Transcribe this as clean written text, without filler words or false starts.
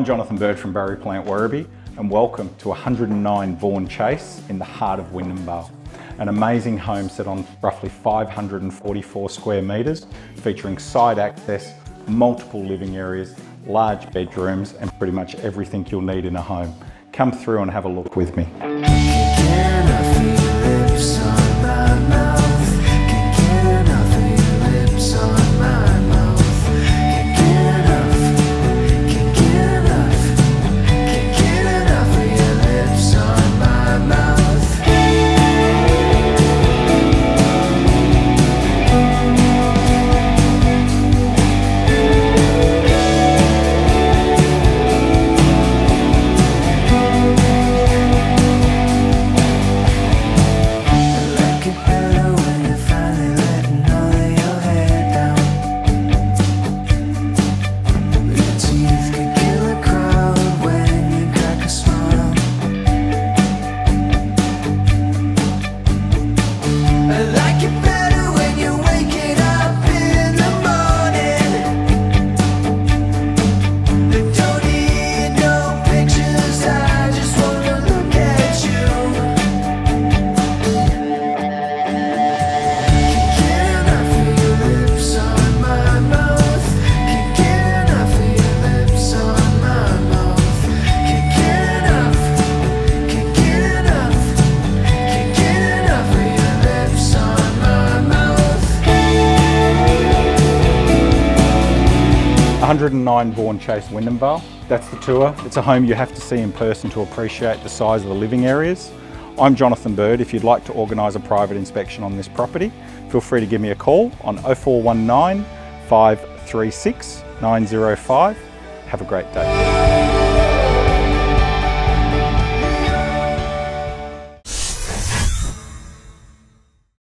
I'm Jonathan Bird from Barry Plant Werribee, and welcome to 109 Vaughan Chase in the heart of Wyndham, Vale. An amazing home set on roughly 544 square metres, featuring side access, multiple living areas, large bedrooms, and pretty much everything you'll need in a home. Come through and have a look with me. "109 Vaughan Chase, Wyndham, Vale." That's the tour. It's a home you have to see in person to appreciate the size of the living areas. I'm Jonathan Bird. If you'd like to organise a private inspection on this property, feel free to give me a call on 0419 536 905. Have a great day.